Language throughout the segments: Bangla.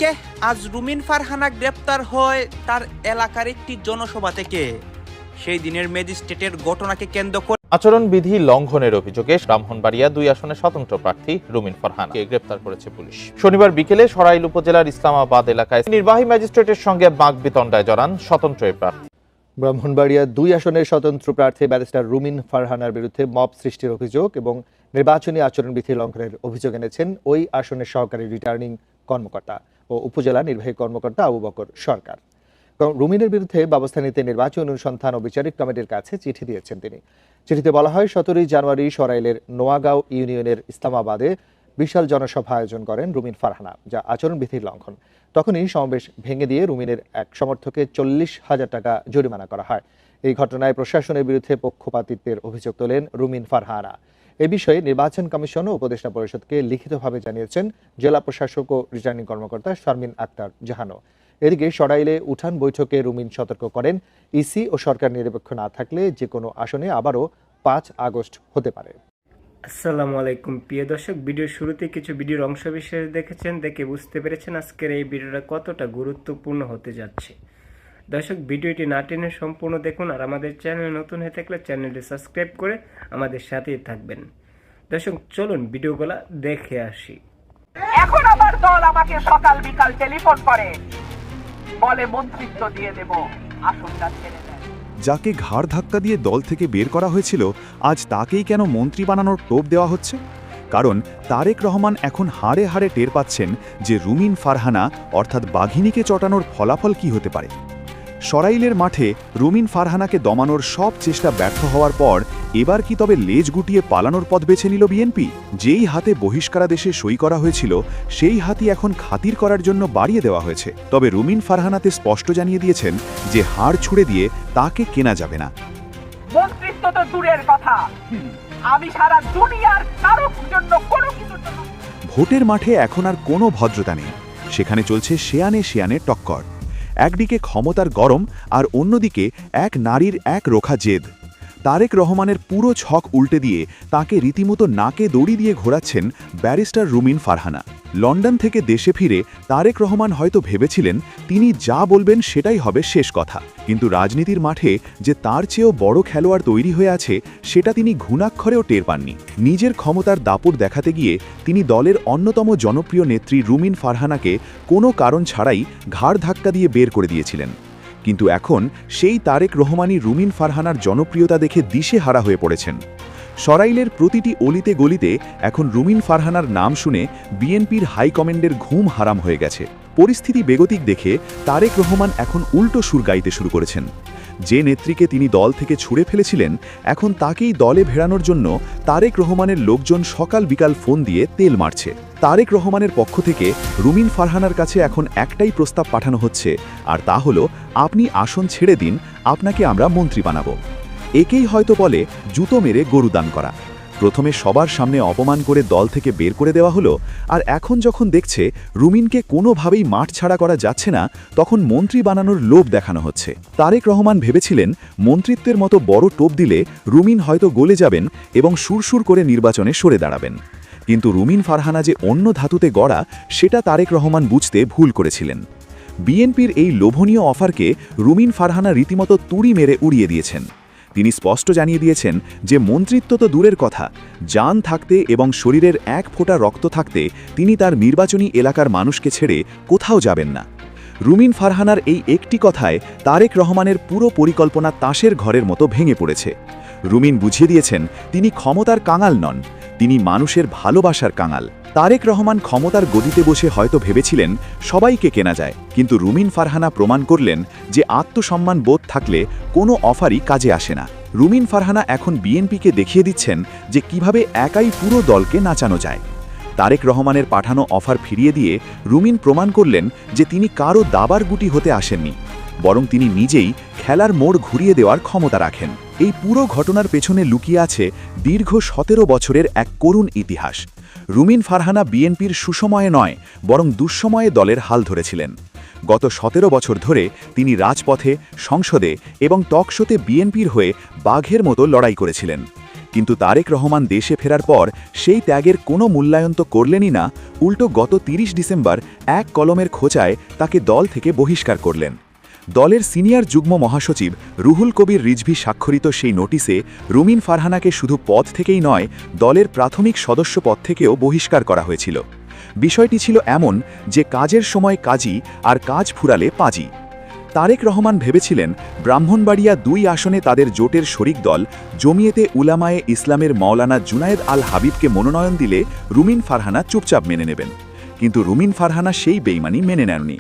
কে আজ রুমিন ফারহানা গ্রেপ্তার হয় তার এলাকার একটি জনসভা থেকে। সেই দিনের ম্যাজিস্ট্রেটের ঘটনাকে কেন্দ্র করে আচরণবিধি লঙ্ঘনের অভিযোগে ব্রাহ্মণবাড়িয়া 2 আসনের স্বতন্ত্র প্রার্থী রুমিন ফারহানাকে গ্রেপ্তার করেছে পুলিশ। শনিবার বিকেলে সরাইল উপজেলার ইসলামাবাদ এলাকায় নির্বাহী ম্যাজিস্ট্রেটের সঙ্গে বাকবিতণ্ডায় জড়ান স্বতন্ত্র এই প্রার্থী। ব্রাহ্মণবাড়িয়া 2 আসনের স্বতন্ত্র প্রার্থী ব্যারিস্টার রুমিন ফারহানার বিরুদ্ধে মব সৃষ্টির অভিযোগ এবং নির্বাচনী আচরণবিধি লঙ্ঘনের অভিযোগ এনেছেন ওই আসনের সহকারী রিটার্নিং কর্মকর্তা ও উপজেলা নির্বাহী কর্মকর্তা আবু বকর সরকার। রুমিনের বিরুদ্ধে ব্যবস্থা নিতে নির্বাচন অনুসন্ধান ও বিচারিক কমিটির কাছে চিঠি দিয়েছেন তিনি। চিঠিতে বলা হয়, 17 জানুয়ারি সরাইলের নোয়াগাঁও ইউনিয়নের ইসলামাবাদে বিশাল জনসভা আয়োজন করেন রুমিন ফারহানা, যা আচরণবিধির লঙ্ঘন। তখনই সমাবেশ ভেঙে দিয়ে রুমিনের এক সমর্থককে 40,000 টাকা জরিমানা করা হয়। এই ঘটনায় প্রশাসনের বিরুদ্ধে পক্ষপাতিত্বের অভিযোগ তোলেন রুমিন ফারহানা। এ বিষয়ে নির্বাচন কমিশন ও উপদেষ্টা পরিষদকে লিখিতভাবে জানিয়েছেন জেলা প্রশাসক ও রিটার্নিং কর্মকর্তা শারমিন আক্তার জাহানো। এদিকে সরাইলে উঠান বৈঠকে রুমিন সতর্ক করেন, ইসি ও সরকার নিরপেক্ষ না থাকলে যে কোনো আসনে আবারও 5 আগস্ট হতে পারে। আসসালামু আলাইকুম প্রিয় দর্শক, ভিডিওর শুরুতে কিছু ভিডিওর অংশ বিশেষ দেখেছেন, দেখে বুঝতে পেরেছেন আজকের এই ভিডিওটা কতটা গুরুত্বপূর্ণ হতে যাচ্ছে। দর্শক, ভিডিওটি না টেনে সম্পূর্ণ দেখুন, আর আমাদের চ্যানেল নতুন হয়ে থাকলে চ্যানেলটি সাবস্ক্রাইব করে আমাদের সাথেই থাকবেন। দর্শক, চলুন ভিডিওগুলো দেখে আসি। এখন আমার দল আমাকে সকাল বিকাল টেলিফোন করে, বলে মন্ত্রিত্ব দিয়ে দেব, আসনটা ছেড়ে দেন। যাকে ঘাড় ধাক্কা দিয়ে দল থেকে বের করা হয়েছিল, আজ তাকেই কেন মন্ত্রী বানানোর টোপ দেওয়া হচ্ছে? কারণ তারেক রহমান এখন হাড়ে হাড়ে টের পাচ্ছেন যে রুমিন ফারহানা অর্থাৎ বাঘিনীকে চটানোর ফলাফল কি হতে পারে। সরাইলের মাঠে রুমিন ফারহানাকে দমানোর সব চেষ্টা ব্যর্থ হওয়ার পর এবার কি তবে লেজ গুটিয়ে পালানোর পথ বেছে নিল বিএনপি? যেই হাতে বহিষ্কারাদেশে সই করা হয়েছিল সেই হাতই এখন খাতির করার জন্য বাড়িয়ে দেওয়া হয়েছে। তবে রুমিন ফারহানাতে স্পষ্ট জানিয়ে দিয়েছেন যে হাড় ছুড়ে দিয়ে তাকে কেনা যাবে না। মন্ত্রিত্ব তো দূরের কথা, আমি সারা দুনিয়ার কারোর জন্য কোনো কিছুর জন্য। ভোটের মাঠে এখন আর কোনো ভদ্রতা নেই, সেখানে চলছে শেয়ানে শেয়ানে টক্কর। একদিকে ক্ষমতার গরম আর অন্যদিকে এক নারীর এক রোখা জেদ। তারেক রহমানের পুরো ছক উল্টে দিয়ে তাকে রীতিমতো নাকে দড়ি দিয়ে ঘোরাচ্ছেন ব্যারিস্টার রুমিন ফারহানা। লন্ডন থেকে দেশে ফিরে তারেক রহমান হয়তো ভেবেছিলেন তিনি যা বলবেন সেটাই হবে শেষ কথা, কিন্তু রাজনীতির মাঠে যে তার চেয়েও বড় খেলোয়াড় তৈরি হয়ে আছে সেটা তিনি ঘুণাক্ষরেও টের পাননি। নিজের ক্ষমতার দাপট দেখাতে গিয়ে তিনি দলের অন্যতম জনপ্রিয় নেত্রী রুমিন ফারহানাকে কোনো কারণ ছাড়াই ঘাড় ধাক্কা দিয়ে বের করে দিয়েছিলেন। কিন্তু এখন সেই তারেক রহমানই রুমিন ফারহানার জনপ্রিয়তা দেখে দিশেহারা হয়ে পড়েছেন। সরাইলের প্রতিটি অলিতে গলিতে এখন রুমিন ফারহানার নাম শুনে বিএনপির হাইকমান্ডের ঘুম হারাম হয়ে গেছে। পরিস্থিতি বেগতিক দেখে তারেক রহমান এখন উল্টো সুর গাইতে শুরু করেছেন। যে নেত্রীকে তিনি দল থেকে ছুঁড়ে ফেলেছিলেন, এখন তাকেই দলে ভেড়ানোর জন্য তারেক রহমানের লোকজন সকাল বিকাল ফোন দিয়ে তেল মারছে। তারেক রহমানের পক্ষ থেকে রুমিন ফারহানার কাছে এখন একটাই প্রস্তাব পাঠানো হচ্ছে, আর তা হলো, আপনি আসন ছেড়ে দিন, আপনাকে আমরা মন্ত্রী বানাবো। একেই হয়তো বলে জুতো মেরে গরু দান করা। প্রথমে সবার সামনে অপমান করে দল থেকে বের করে দেওয়া হলো, আর এখন যখন দেখছে রুমিনকে কোনোভাবেই মাঠ ছাড়া করা যাচ্ছে না, তখন মন্ত্রী বানানোর লোভ দেখানো হচ্ছে। তারেক রহমান ভেবেছিলেন মন্ত্রিত্বের মতো বড় টোপ দিলে রুমিন হয়তো গলে যাবেন এবং সুরসুর করে নির্বাচনে সরে দাঁড়াবেন। কিন্তু রুমিন ফারহানা যে অন্য ধাতুতে গড়া, সেটা তারেক রহমান বুঝতে ভুল করেছিলেন। বিএনপির এই লোভনীয় অফারকে রুমিন ফারহানা রীতিমতো তুড়ি মেরে উড়িয়ে দিয়েছেন। তিনি স্পষ্ট জানিয়ে দিয়েছেন যে মন্ত্রিত্ব তো দূরের কথা, জান থাকতে এবং শরীরের এক ফোঁটা রক্ত থাকতে তিনি তার নির্বাচনী এলাকার মানুষকে ছেড়ে কোথাও যাবেন না। রুমিন ফারহানার এই একটি কথায় তারেক রহমানের পুরো পরিকল্পনা তাসের ঘরের মতো ভেঙে পড়েছে। রুমিন বুঝিয়ে দিয়েছেন তিনি ক্ষমতার কাঙাল নন, তিনি মানুষের ভালোবাসার কাঙাল। তারেক রহমান ক্ষমতার গদিতে বসে হয়তো ভেবেছিলেন সবাইকে কেনা যায়, কিন্তু রুমিন ফারহানা প্রমাণ করলেন যে আত্মসম্মান বোধ থাকলে কোনো অফারই কাজে আসে না। রুমিন ফারহানা এখন বিএনপিকে দেখিয়ে দিচ্ছেন যে কিভাবে একাই পুরো দলকে নাচানো যায়। তারেক রহমানের পাঠানো অফার ফিরিয়ে দিয়ে রুমিন প্রমাণ করলেন যে তিনি কারও দাবার গুটি হতে আসেননি, বরং তিনি নিজেই খেলার মোড় ঘুরিয়ে দেওয়ার ক্ষমতা রাখেন। এই পুরো ঘটনার পেছনে লুকিয়ে আছে দীর্ঘ 17 বছরের এক করুণ ইতিহাস। রুমিন ফারহানা বিএনপির সুসময়ে নয়, বরং দুঃসময়ে দলের হাল ধরেছিলেন। গত 17 বছর ধরে তিনি রাজপথে, সংসদে এবং টক শোতে বিএনপির হয়ে বাঘের মতো লড়াই করেছিলেন। কিন্তু তারেক রহমান দেশে ফেরার পর সেই ত্যাগের কোনো মূল্যায়ন তো করলেনই না, উল্টো গত 30 ডিসেম্বর এক কলমের খোঁচায় তাকে দল থেকে বহিষ্কার করলেন। দলের সিনিয়র যুগ্ম মহাসচিব রুহুল কবির রিজভী স্বাক্ষরিত সেই নোটিশে রুমিন ফারহানাকে শুধু পদ থেকেই নয়, দলের প্রাথমিক সদস্য পদ থেকেও বহিষ্কার করা হয়েছিল। বিষয়টি ছিল এমন যে কাজের সময় কাজী আর কাজ ফুরালে পাজি। তারেক রহমান ভেবেছিলেন ব্রাহ্মণবাড়িয়া 2 আসনে তাদের জোটের শরিক দল জমিয়েতে উলামায়ে ইসলামের মাওলানা জুনায়েদ আল হাবিবকে মনোনয়ন দিলে রুমিন ফারহানা চুপচাপ মেনে নেবেন। কিন্তু রুমিন ফারহানা সেই বেইমানি মেনে নেননি।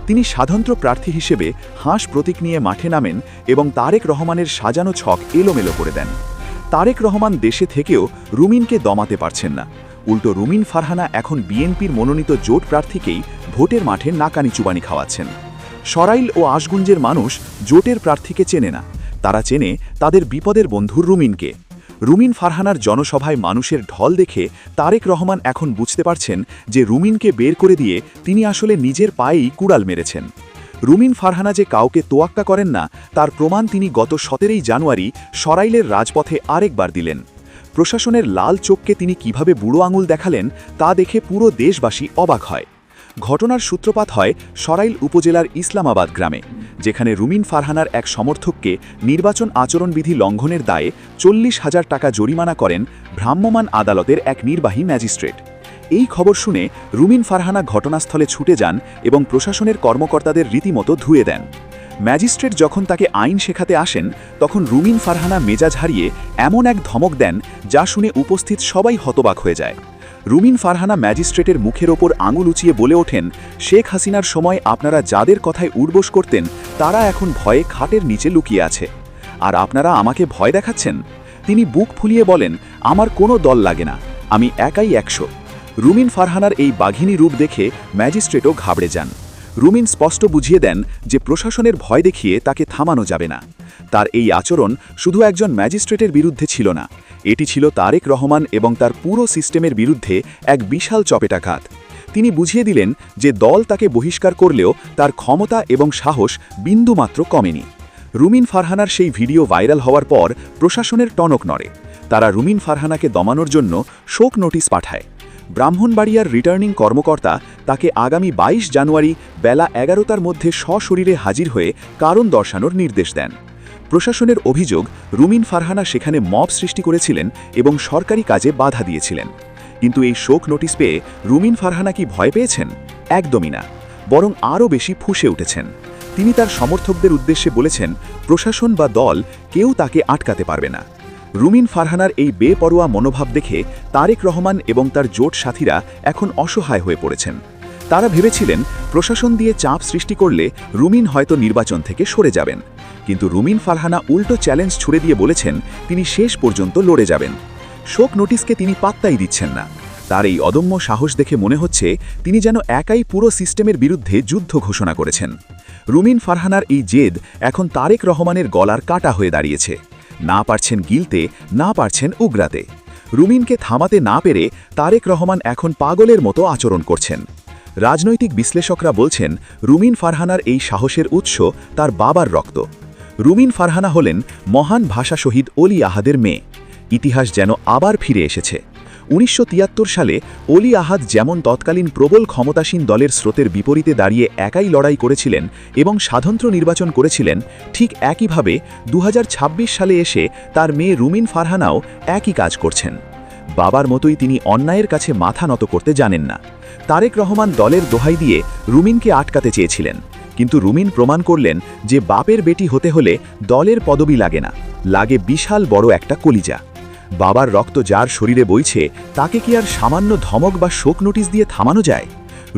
তিনি স্বাতন্ত্র্য প্রার্থী হিসেবে হাঁস প্রতীক নিয়ে মাঠে নামেন এবং তারেক রহমানের সাজানো ছক এলোমেলো করে দেন। তারেক রহমান দেশে থেকেও রুমিনকে দমাতে পারছেন না। উল্টো রুমিন ফারহানা এখন বিএনপির মনোনীত জোট প্রার্থীকেই ভোটের মাঠে নাকানি চুবানি খাওয়াচ্ছেন। সরাইল ও আশগুঞ্জের মানুষ জোটের প্রার্থীকে চেনে না, তারা চেনে তাদের বিপদের বন্ধু রুমিনকে। রুমিন ফারহানার জনসভায় মানুষের ঢল দেখে তারেক রহমান এখন বুঝতে পারছেন যে রুমিনকে বের করে দিয়ে তিনি আসলে নিজের পায়েই কুড়াল মেরেছেন। রুমিন ফারহানা যে কাউকে তোয়াক্কা করেন না তার প্রমাণ তিনি গত 17 জানুয়ারি সরাইলের রাজপথে আরেকবার দিলেন। প্রশাসনের লাল চোখকে তিনি কিভাবে বুড়ো আঙুল দেখালেন তা দেখে পুরো দেশবাসী অবাক হয়। ঘটনার সূত্রপাত হয় সরাইল উপজেলার ইসলামাবাদ গ্রামে, যেখানে রুমিন ফারহানার এক সমর্থককে নির্বাচন আচরণবিধি লঙ্ঘনের দায়ে 40,000 টাকা জরিমানা করেন ভ্রাম্যমাণ আদালতের এক নির্বাহী ম্যাজিস্ট্রেট। এই খবর শুনে রুমিন ফারহানা ঘটনাস্থলে ছুটে যান এবং প্রশাসনের কর্মকর্তাদের রীতিমতো ধুয়ে দেন। ম্যাজিস্ট্রেট যখন তাকে আইন শেখাতে আসেন তখন রুমিন ফারহানা মেজাজ হারিয়ে এমন এক ধমক দেন যা শুনে উপস্থিত সবাই হতবাক হয়ে যায়। রুমিন ফারহানা ম্যাজিস্ট্রেটের মুখের ওপর আঙুল উঁচিয়ে বলে ওঠেন, শেখ হাসিনার সময় আপনারা যাদের কথায় উঠবোস করতেন তারা এখন ভয়ে খাটের নিচে লুকিয়ে আছে, আর আপনারা আমাকে ভয় দেখাচ্ছেন। তিনি বুক ফুলিয়ে বলেন, আমার কোনো দল লাগে না, আমি একাই 100। রুমিন ফারহানার এই বাঘিনী রূপ দেখে ম্যাজিস্ট্রেটও ঘাবড়ে যান। রুমিন স্পষ্ট বুঝিয়ে দেন যে প্রশাসনের ভয় দেখিয়ে তাকে থামানো যাবে না। তার এই আচরণ শুধু একজন ম্যাজিস্ট্রেটের বিরুদ্ধে ছিল না, এটি ছিল তারেক রহমান এবং তার পুরো সিস্টেমের বিরুদ্ধে এক বিশাল চপেটাঘাত। তিনি বুঝিয়ে দিলেন যে দল তাকে বহিষ্কার করলেও তার ক্ষমতা এবং সাহস বিন্দুমাত্র কমেনি। রুমিন ফারহানার সেই ভিডিও ভাইরাল হওয়ার পর প্রশাসনের টনক নড়ে। তারা রুমিন ফারহানাকে দমানোর জন্য শোক নোটিশ পাঠায়। ব্রাহ্মণবাড়িয়ার রিটার্নিং কর্মকর্তা তাকে আগামী 22 জানুয়ারি বেলা 11টার মধ্যে সশরীরে হাজির হয়ে কারণ দর্শানোর নির্দেশ দেন। প্রশাসনের অভিযোগ, রুমিন ফারহানা সেখানে মব সৃষ্টি করেছিলেন এবং সরকারি কাজে বাধা দিয়েছিলেন। কিন্তু এই শোক নোটিশ পেয়ে রুমিন ফারহানা কি ভয় পেয়েছেন? একদমই না, বরং আরও বেশি ফুঁসে উঠেছেন। তিনি তার সমর্থকদের উদ্দেশ্যে বলেছেন, প্রশাসন বা দল কেউ তাকে আটকাতে পারবে না। রুমিন ফারহানার এই বেপরোয়া মনোভাব দেখে তারেক রহমান এবং তার জোট সাথীরা এখন অসহায় হয়ে পড়েছেন। তারা ভেবেছিলেন প্রশাসন দিয়ে চাপ সৃষ্টি করলে রুমিন হয়তো নির্বাচন থেকে সরে যাবেন, কিন্তু রুমিন ফারহানা উল্টো চ্যালেঞ্জ ছুড়ে দিয়ে বলেছেন তিনি শেষ পর্যন্ত লড়ে যাবেন। শোক নোটিশকে তিনি পাত্তাই দিচ্ছেন না। তার এই অদম্য সাহস দেখে মনে হচ্ছে তিনি যেন একাই পুরো সিস্টেমের বিরুদ্ধে যুদ্ধ ঘোষণা করেছেন। রুমিন ফারহানার এই জেদ এখন তারেক রহমানের গলার কাটা হয়ে দাঁড়িয়েছে। না পারছেন গিলতে, না পারছেন উগরাতে। রুমিনকে থামাতে না পেরে তারেক রহমান এখন পাগলের মতো আচরণ করছেন। রাজনৈতিক বিশ্লেষকরা বলছেন রুমিন ফারহানার এই সাহসের উৎস তার বাবার রক্ত। রুমিন ফারহানা হলেন মহান ভাষা শহীদ অলি আহাদের মেয়ে। ইতিহাস যেন আবার ফিরে এসেছে। 1973 সালে অলি আহাদ যেমন তৎকালীন প্রবল ক্ষমতাসীন দলের স্রোতের বিপরীতে দাঁড়িয়ে একাই লড়াই করেছিলেন এবং স্বাতন্ত্র্য নির্বাচন করেছিলেন, ঠিক একইভাবে 2026 সালে এসে তার মেয়ে রুমিন ফারহানাও একই কাজ করছেন। বাবার মতোই তিনি অন্যায়ের কাছে মাথা নত করতে জানেন না। তারেক রহমান দলের দোহাই দিয়ে রুমিনকে আটকাতে চেয়েছিলেন, কিন্তু রুমিন প্রমাণ করলেন যে বাপের বেটি হতে হলে দলের পদবি লাগে না, লাগে বিশাল বড় একটা কলিজা। বাবার রক্ত যার শরীরে বইছে তাকে কি আর সামান্য ধমক বা শোক নোটিশ দিয়ে থামানো যায়?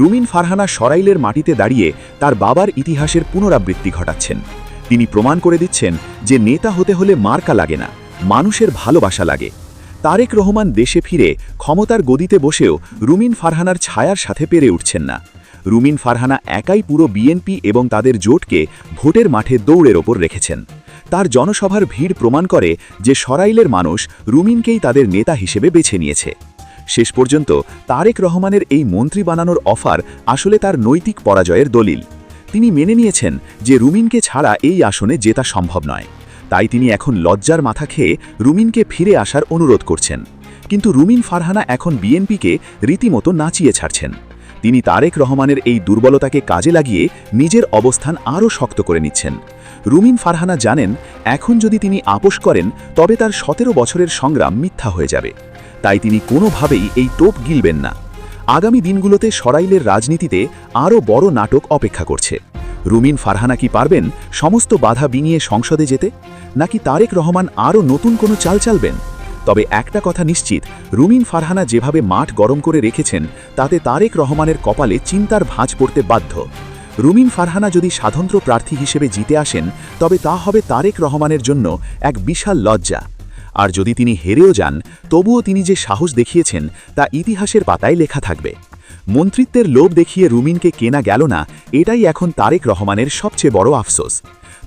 রুমিন ফারহানা সরাইলের মাটিতে দাঁড়িয়ে তার বাবার ইতিহাসের পুনরাবৃত্তি ঘটাচ্ছেন। তিনি প্রমাণ করে দিচ্ছেন যে নেতা হতে হলে মার্কা লাগে না, মানুষের ভালোবাসা লাগে। তারেক রহমান দেশে ফিরে ক্ষমতার গদিতে বসেও রুমিন ফারহানার ছায়ার সাথে পেরে উঠছেন না। রুমিন ফারহানা একাই পুরো বিএনপি এবং তাদের জোটকে ভোটের মাঠে দৌড়ের ওপর রেখেছেন। তার জনসভার ভিড় প্রমাণ করে যে সরাইলের মানুষ রুমিনকেই তাদের নেতা হিসেবে বেছে নিয়েছে। শেষ পর্যন্ত তারেক রহমানের এই মন্ত্রী বানানোর অফার আসলে তার নৈতিক পরাজয়ের দলিল। তিনি মেনে নিয়েছেন যে রুমিনকে ছাড়া এই আসনে জেতা সম্ভব নয়। তাই তিনি এখন লজ্জার মাথা খেয়ে রুমিনকে ফিরে আসার অনুরোধ করছেন। কিন্তু রুমিন ফারহানা এখন বিএনপিকে রীতিমতো নাচিয়ে ছাড়ছেন। তিনি তারেক রহমানের এই দুর্বলতাকে কাজে লাগিয়ে নিজের অবস্থান আরও শক্ত করে নিচ্ছেন। রুমিন ফারহানা জানেন, এখন যদি তিনি আপোষ করেন তবে তার 17 বছরের সংগ্রাম মিথ্যা হয়ে যাবে। তাই তিনি কোনোভাবেই এই টোপ গিলবেন না। আগামী দিনগুলোতে সরাইলের রাজনীতিতে আরও বড় নাটক অপেক্ষা করছে। রুমিন ফারহানা কি পারবেন সমস্ত বাধা ডিঙিয়ে সংসদে যেতে, নাকি তারেক রহমান আরও নতুন কোনো চাল চালবেন? তবে একটা কথা নিশ্চিত, রুমিন ফারহানা যেভাবে মাঠ গরম করে রেখেছেন তাতে তারেক রহমানের কপালে চিন্তার ভাঁজ পড়তে বাধ্য। রুমিন ফারহানা যদি স্বতন্ত্র প্রার্থী হিসেবে জিতে আসেন তবে তা হবে তারেক রহমানের জন্য এক বিশাল লজ্জা। আর যদি তিনি হেরেও যান তবুও তিনি যে সাহস দেখিয়েছেন তা ইতিহাসের পাতায় লেখা থাকবে। মন্ত্রিত্বের লোভ দেখিয়ে রুমিনকে কেনা গেল না, এটাই এখন তারেক রহমানের সবচেয়ে বড় আফসোস।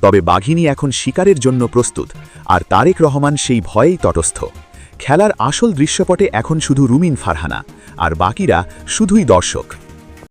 তবে বাঘিনী এখন শিকারের জন্য প্রস্তুত, আর তারেক রহমান সেই ভয়েই তটস্থ। খেলার আসল দৃশ্যপটে এখন শুধু রুমিন ফারহানা, আর বাকিরা শুধুই দর্শক।